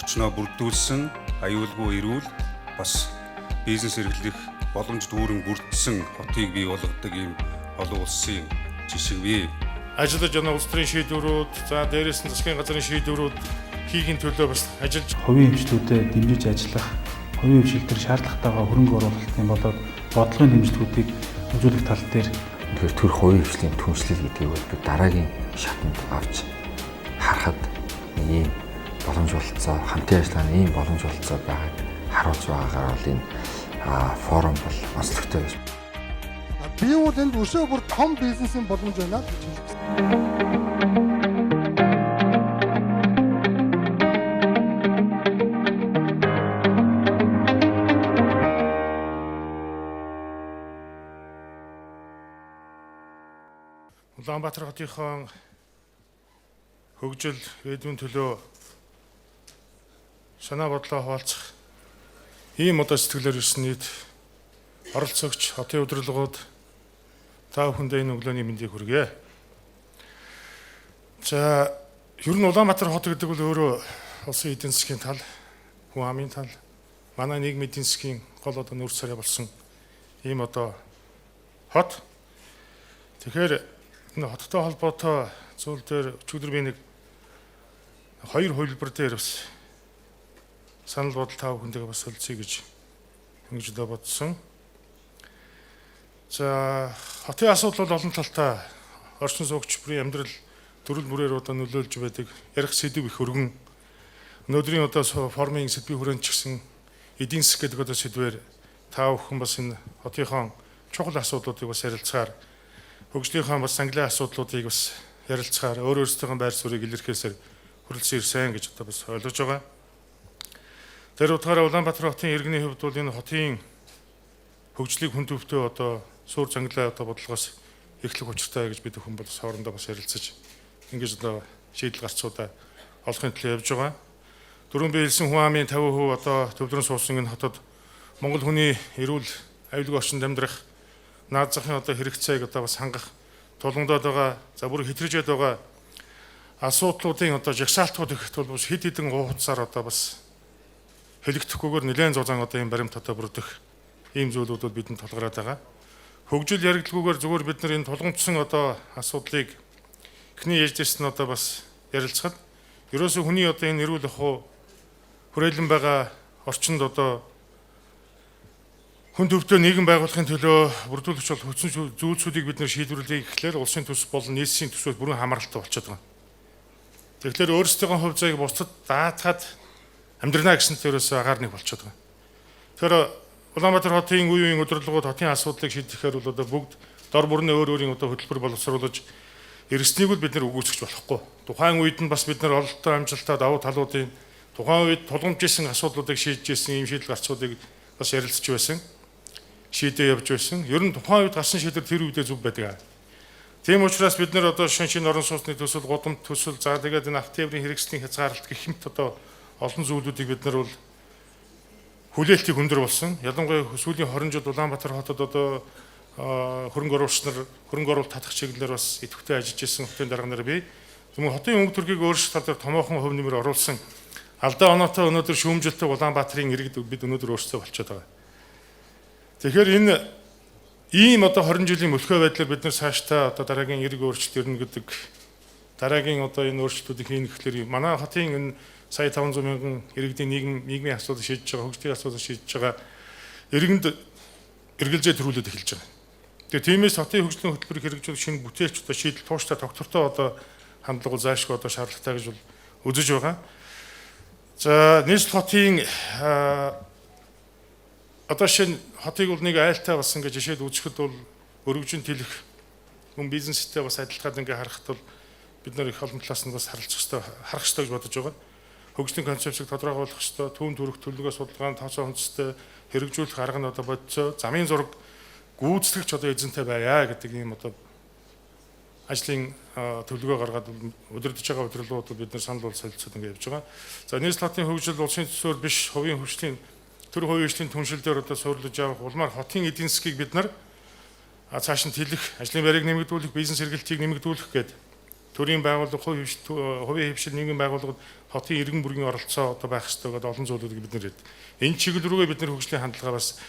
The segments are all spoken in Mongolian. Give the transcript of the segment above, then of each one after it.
орчноо бүрдүүлсэн аюулгүй эрүүл бас бизнес эрхлэх боломж дүүрэн бүрдсэн хотыг бий болгодог ийм олон улсын жишг бий. Ажиллаж байгаа улс төрийн шийдвэрүүд, за дээрээс нь засгийн газрын шийдвэрүүд хийхин төлөө бас ажиллаж хувийн эмчилүүдэд дэмжиж ажиллах, хувийн эмчилтэр шаардлагатайгаа хөрөнгө оруулалтын болоод бодлогын дэмжлэгүүдийг хөгжүүлэх тал дээр тэгэхээр төр хувийн хөгжлийн түншлэл гэдгийг бол бид дараагийн шатанд авч харахад ийм боломж болцоо, хамтын ажиллагааны ийм боломж болцоо байгааг харуулж байгаагаар бол энэ форум бол онцлогтой гэж. Би бол энд өшөө бүр том бизнесийн боломж байна гэж хэлсэн. Улаанбаатар хотынхон хөгжил эдийн төлөө санаа бодлоо хуваалцах ийм одоо сэтгэлээр ирсэн нийт оролцогч хотын удирдлагууд та бүхэндээ энэ өглөөний мэндийг хүргэе. За ер нь Улаанбаатар хот гэдэг бол өөрөө улсын эдийн засгийн тал, хүн амын тал, манай нийгмийн эдийн засгийн гол одоо нүүр царай болсон ийм одоо хот. Тэгэхээр энэ хоттой холбоотой зүйл дээр өчигдөр би нэг хоёр хувилбар дээр бас санал бодол та бүхэндээ бас солилцъя гэж ингэж бодсон. За хотын асуудал бол олон талтай орчин суугч бүрийн амьдрал төрөл бүрээр одоо нөлөөлж байдаг. Ярих сэдв их өргөн. Өнөөдрийн одоо формын сэдвийн хүрээнд ч гэсэн эдийн засаг гэдэг одоо сэдвээр та бүхэн бас энэ хотынхон чухал асуудлуудыг бас ярилцахаар хөгжлийнхаа бас английн асуудлуудыг бас ярилцахаар өөр өөрсдийнхөө байр суурийг илэрхийлсээр хүрэлцэн ирсэн гэж одоо бас ойлгож байгаа. Тэр утгаараа Улаанбаатар хотын иргэний хувьд бол энэ хотын хөгжлийг хүн төвтэй одоо суур занглаа одоо бодлогоос эхлэх учиртай гэж бид хүн бол хоорондоо бас ярилцаж ингэж одоо шийдэл гарцуудаа олохын төлөө явж байгаа. Дөрөв би хэлсэн хүн амын 50% одоо төвлөрөн суусан энэ хотод Монгол хүний эрүүл аюулгүй орчинд амьдрах наад захын одоо хэрэгцээг одоо бас хангах тулгамдаад байгаа, за бүр хэтржээд байгаа асуудлуудын одоо жагсаалтууд их бол бас хэд хэдэн хугацаар одоо бас хэлэгдэхгүйгээр нэлээд зузаан одоо ийм баримт одоо бүрдэх ийм зүйлүүд бидэнд толгараад байгаа. Хөгжил яригдлаггүйгээр зүгээр бид нар энэ тулгамдсан одоо асуудлыг эхний ээлжээс нь одоо бас ярилцахад ерөөсөө хүний одоо энэ эрүүл ахуй хүрээлэн байгаа орчинд одоо хүн төвтэй нийгэм байгуулахын төлөө бүрдүүлэгч бол хүчин зүйлсүүдийг бид нэр шийдвэрлэе гэхлээр улсын төс болон нийслэлийн төсвөд бүрэн хамааралтай болчиход байгаа. Тэгэхээр өөрсдийнхөө хувь заяаг бусдад даатгаад амьдрнаа гэсэн төрөөсөө агаар нэг болчиход байгаа. Тэгэхээр Улаанбаатар хотын үе үеийн удирдлагууд хотын асуудлыг шийдэхээр бол одоо бүгд дор бүрнээ өөр өөрийн одоо хөтөлбөр боловсруулж эргэснийг л бид нэр өгөөсгөж болохгүй. Тухайн үед нь бас бид нар ололттой амжилттай давуу талуудын тухайн үед тулгамж исэн асуудлуудыг шийдэж исэн ийм шийдэл гарцуудыг бас ярилцж байсан. Шийдээ явж байсан. Ер нь тухайн үед гарсан шийдвэр тэр үедээ зөв байдаг. Тийм учраас бид нар одоо шинэ орон сууцны төсөл, гудамж төсөл, за тэгээд энэ автоэврийн хэрэгслийн хязгаарлалт гэх мэт одоо олон зүйлүүдийг бид нар бол хүлээлтийг өндөр болсон. Ялангуяа сүүлийн 20 жилд Улаанбаатар хотод одоо хөрөнгө оруулагч нар хөрөнгө оруулалт татах чиглэлээр бас идэвхтэй ажиллаж исэн хотын дарга нар бий. Тэгмээ хотын өнгө төрхийг өөрчлөлт тал дээр томоохон хөв нэмэр оруулсан. Алдаа оноотой өнөөдөр шүүмжилтэй Улаанбаатарын иргэд бид өнөөдөр өөрсдөө болчиход байгаа. Тэгэхээр энэ ийм одоо 20 жилийн мөлхөө байдлаар бид нар цаашдаа одоо дараагийн эрг өөрчлөлт ирнэ гэдэг дараагийн одоо энэ өөрчлөлтүүдийг хийнэ гэхлээр манай хотын энэ сая 500 мянган иргэдийн нийгмийн асуудал шийдэж байгаа, хөгжлийн асуудал шийдэж байгаа иргэнд эргэлзээ төрүүлээд эхэлж байгаа. Тэгээ тиймээс хотын хөгжлийн хөтөлбөрийг хэрэгжүүлэх шинэ бүтээлч одоо шийдэл тууштай доктортой одоо хандлага заашгүй одоо шаардлагатай гэж бол үзэж байгаа. За нийслэл хотын одоо шинэ хотыг бол нэг айлтай бас ингээд жишээд үзэхэд бол өргөжин тэлэх хүн бизнестэй бас адилхан ингээд харахад бол бид нар их олон талаас нь бас харах хэрэгтэй гэж бодож байгаа. Хөгжлийн концепцийг тодорхойлох хэрэгтэй, түүн төрөх төлөвлөгөө судалгааны тооцоо хүнстэй хэрэгжүүлэх арга нь одоо бодцоо, замын зураг гүйцэтгэгч одоо эзэнтэй байя гэдэг ийм одоо ажлын төлөвлөгөө гаргаад удирдах байгаа удирдлагууд бид нар санал бол солилцоод ингээд явж байгаа. За нийслэл хотын хөгжил улсын төсвөр биш хувийн хөгжлийн төр хувийн хөгжлийн түншил дээр одоо суурилж авах улмаар хотын эдийн засгийг бид нар цааш нь тэлэх, ажлын байрыг нэмэгдүүлэх, бизнес эргэлтийг нэмэгдүүлэх гэдэг төрийн байгууллага, хувийн хвшил нийгмийн байгууллагууд хотын иргэн бүргийн оролцоо одоо байх ёстой гэдэг олон зүйлүүдийг бид нэр хэд. Энэ чиглэл рүүгээ бид нэр хөгжлийн хандлага бас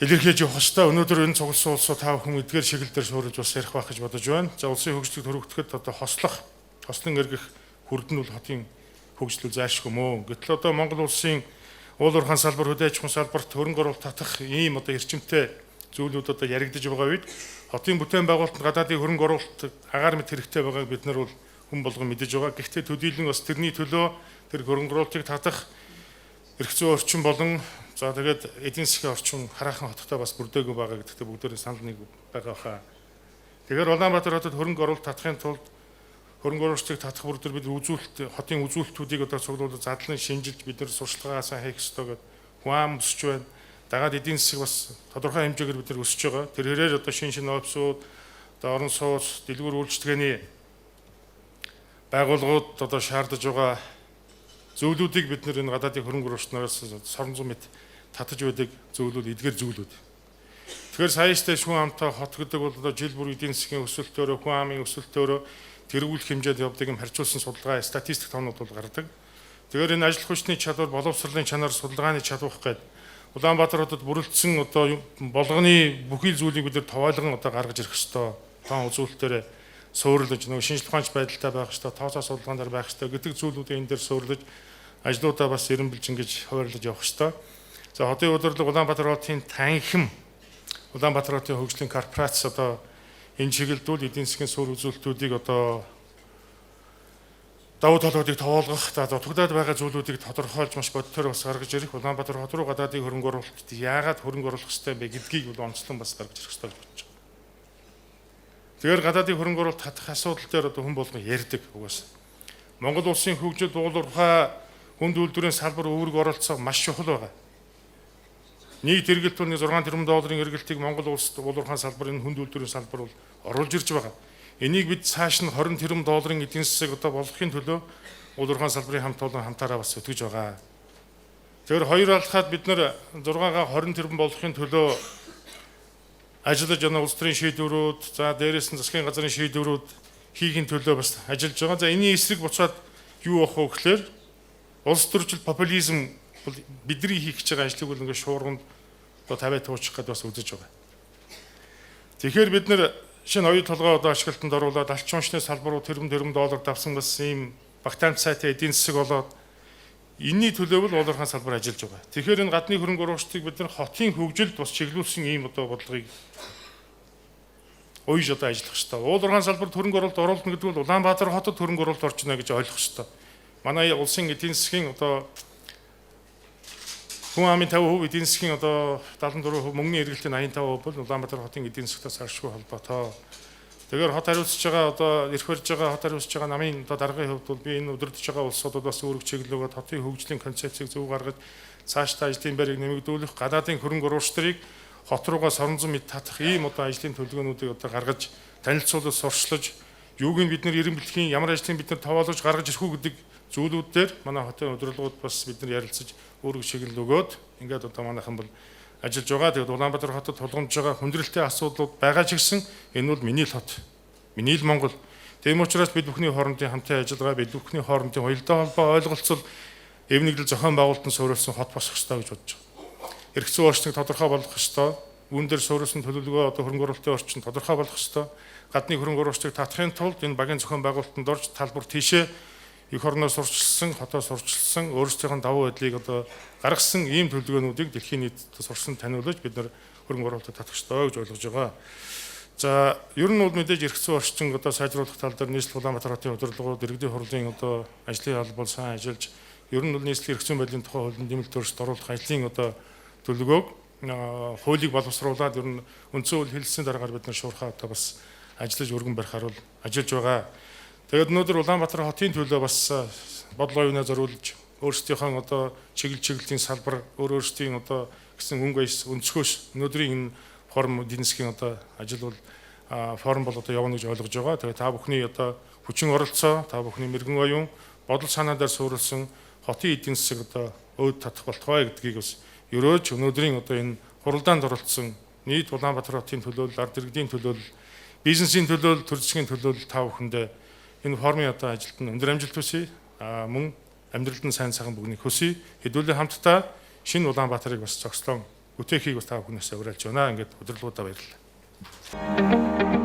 илэрхийлж явах ёстой. Өнөөдөр энэ цугласан улсууд тав хүн эдгээр чиглэл дээр суурилж бас ярих байх гэж бодож байна. За улсын хөгжлийг төрөгдөхэд одоо хослон эргэх хүрдэн бол хотын хөгжлөл зайлшгүй мөө. Гэтэл одоо Монгол улсын уул уурхайн салбар, хөдөө аж ахуйн салбарт хөрөнгө оруулалт татах ийм одоо эрчимтэй зүйлүүд одоо яригдж байгаа үед хотын бүтээн байгуулалтанд гадаадын хөрөнгө оруулалт агаар мэт хэрэгтэй байгааг бид нар бол хүн болгон мэдэж байгаа. Гэхдээ төдийлөн бас тэрний төлөө тэр хөрөнгө оруулалтыг татах эрх зүйн орчин болон за тэгээд эдийн засгийн орчин хараахан хоттой бас бүрдээгүй байгаа гэдэгт бүгдээрээ санал нэг байгаа хаа. Тэгэхээр Улаанбаатар хотод хөрөнгө оруулалт татахын тулд хөрөнгө оруулалтыг татах бүрдээр бид хотын үзүүлэлтүүдийг одоо цуглуулж задлан шинжилж бид нар сурчлагаа сайн хийх ёстой гэдэг хүн өсөж байна. Дагаад эдийн засаг бас тодорхой хэмжээгээр бид нар өсөж байгаа. Тэр хэрээр одоо шинэ офисууд, одоо орон сууц, дэлгүүр үйлчилгээний байгууллагууд одоо шаардж байгаа зөвлүүдийг бид нар энэ гадаадын хөрөнгө оруулалтнаас сорон зам мэт татаж байдаг зөвлүүд эдгээр зөвлүүд. Тэгэхээр саяжтай шүүн амтай хот гэдэг бол одоо жил бүр эдийн засгийн өсөлтөөрөө, хүн амын өсөлтөөрөө тэргүүлэх хэмжээнд явдаг юм харьцуулсан судалгаа, статистик тоонууд бол гардаг. Тэгэхээр энэ ажил хүчний чадвар, боловсролын чанар, судалгааны чадвах гэдэг Улаанбаатар хотод бүрэлдсэн одоо болгоны бүхий л зүйлийг бид нар товойлгон одоо гаргаж ирэх ёстой. Тоон үзүүлэлтээр суурилж нөгөө шинжлэх ухаанч байдалтай байх ёстой, тооцоо судалгаан дээр байх ёстой гэдэг зүйлүүдээ энэ дээр суурилж ажлуудаа бас эренбэлж ингэж хуваарлаж явах ёстой. За хотын удирдлага Улаанбаатар хотын танхим Улаанбаатар хотын хөгжлийн корпорац одоо энэ чиглэлдүүл эдийн засгийн суурь үзүүлэлтүүдийг одоо давуу талуудыг тоолгох, дутагдаад байгаа зүйлүүдийг тодорхойлж маш бодтоор бас гаргаж ирэх Улаанбаатар хот руу гадаадын хөрөнгө оруулалтад яагаад хөрөнгө оруулах ёстой бэ гэдгийг бол онцлон бас гаргаж ирэх ёстой гэж бодож байна. Тэгэхээр гадаадын хөрөнгө оруулалт татах асуудал дээр одоо хүн болгон ярьдаг угаасаа. Монгол улсын хөгжил уул уурхай хүнд үйлдвэрийн салбар өөрөг оролцоо маш чухал байгаа. Нийт эргэлт бол 6 тэрбум долларын эргэлтийг Монгол улсад уул уурхайн салбар энэ хүнд үйлдвэрийн салбар бол оруулж ирж байгаа. Энийг бид цааш нь 20 тэрбум долларын эдийн засаг одоо болгохын төлөө уул уурхайн салбарын хамт олон хамтаараа бас өтгөж байгаа. Тэгэхээр хоёр алхаад бид нар 6-гаа 20 тэрбум болгохын төлөө ажиллаж байгаа улс төрийн шийдвэрүүд, за дээрээс нь засгийн газрын шийдвэрүүд хийхин төлөө бас ажиллаж байгаа. За энэний эсрэг буцаад юу авах вэ гэхээр улс төрчил популизм бол бидний хийх гэж байгаа ажлыг бол ингээд шуурганд одоо тавиа туучих гэдээ бас үзэж байгаа. Тэгэхээр бид нар шинэ оюу толгой одоо ашиглалтанд оруулаад алчуун шны салбарууд тэрбум доллар давсан бас ийм багтаамж сайтай эдийн засаг болоод энэний төлөө бол уул уурхайн салбар ажиллаж байгаа. Тэгэхээр энэ гадны хөрөнгө оруулалтыг бид нар хотын хөгжилд бас чиглүүлсэн ийм одоо бодлогыг уйж одоо ажиллах хэрэгтэй. Уул уурхайн салбарт хөрөнгө оруулалт оруулна гэдэг бол Улаанбаатар хотод хөрөнгө оруулалт орж ийнэ гэж ойлгох хэрэгтэй. Манай улсын эдийн засгийн одоо хүн амын 50%, эдийн засгийн одоо 74%, мөнгөний эргэлтийн 85% бол Улаанбаатар хотын эдийн засгтаас салшгүй холбоотой. Тэгэхээр хот хариуцж байгаа одоо эрх барьж байгаа хот хариуцж байгаа намын одоо даргын хувьд бол би энэ удирдах байгаа улсуудад бас үүрэг чиглэлөөгөө хотын хөгжлийн концепцийг зөв гаргаж цаашдаа ажлын байрыг нэмэгдүүлэх, гадаадын хөрөнгө оруулагчдыг хот руугаа соронзон мэд татах ийм одоо ажлын төлөвлөгөөнүүдийг одоо гаргаж танилцуулж сурчлаж юуг нь бид нэр эрен бэлтгэхийн ямар ажлыг бид нар товоолж гаргаж ирэх үү гэдэг зүйлүүд дээр манай хотын удирдлагууд бас бид нар ярилцаж үүрэг чиглэл өгөөд ингээд одоо манайхан бол ажиллаж байгаа. Тэгээд Улаанбаатар хотод тулгамж байгаа хүндрэлтэй асуудлууд байгаа ч гэсэн энэ бол миний л хот. Миний л Монгол. Тийм учраас бид бүхний хоорондын хамтын ажиллагаа, бид бүхний хоорондын уялдаа холбоо ойлголцол эвнэгдэл зохион байгуулалтанд суурилсан хот босох ёстой гэж бодож байгаа. Эрх зүйн орчныг тодорхой болгох ёстой. Үүн дээр суурилсан төлөвлөгөө одоо хөрөнгө оруулалтын орчин тодорхой болгох ёстой. Гадны хөрөнгө оруулалтыг татахын тулд энэ багийн зохион байгуулалтанд орж талбар тийшээ эх орноос сурчилсан, хотоос сурчилсан, өөрсдийнх нь давуу байдлыг одоо гаргасан ийм төлөвлөгөөнүүдийг дэлхийн нийтэд сурсан таниулж бид нар хөрөнгө оруулалтад татах ёстой гэж ойлгож байгаа. За ер нь бол мэдээж эрх зүйн орчин одоо сайжруулах тал дээр нийслэл Улаанбаатар хотын удирдлагууд иргэдийн хурлын одоо ажлын албал сайн ажиллаж ер нь бол нийслэл эрх зүйн байдлын тухай хуулийн нэмэлт өөрчлөлт оруулах ажлын одоо төлөвлөгөөг хуулийг боловсруулад ер нь үндсэн хууль хэлэлцсэний дараагаар бид нар шуурхаа одоо бас ажиллаж өргөн барихаар бол ажиллаж байгаа. Тэгээд өнөөдөр Улаанбаатар хотын төлөө бас бодлого юунаа зориулж өөрсдийнхөө одоо чиглэлийн салбар өөрсдийн одоо гэсэн өнгө аяс өнцгөөс өнөөдрийн энэ форум эдийн засгийн одоо ажил бол форум бол одоо явна гэж ойлгож байгаа. Тэгээд та бүхний одоо хүчин оролцоо, та бүхний мэрэгэн оюун бодол санаа дээр суурилсан хотын эдийн засаг одоо өөд татах болтугай гэдгийг бас өрөөж өнөөдрийн одоо энэ хуралдаанд оролцсон нийт Улаанбаатар хотын төлөөлөл, ард иргэдийн төлөөлөл бизнесийн төлөө, төр засгийн төлөө та бүхэндээ энэ формын одоо ажилд нь өндөр амжилт хүсье. Мөн амьдралд нь сайн сайхан бүгнийг хүсье. Хэдүүлээ хамтдаа шинэ Улаанбаатарыг бас зохицлон үтээхийг бас та бүхнээс уриалж байна. Ингээд удирдлагуудаа баярлалаа.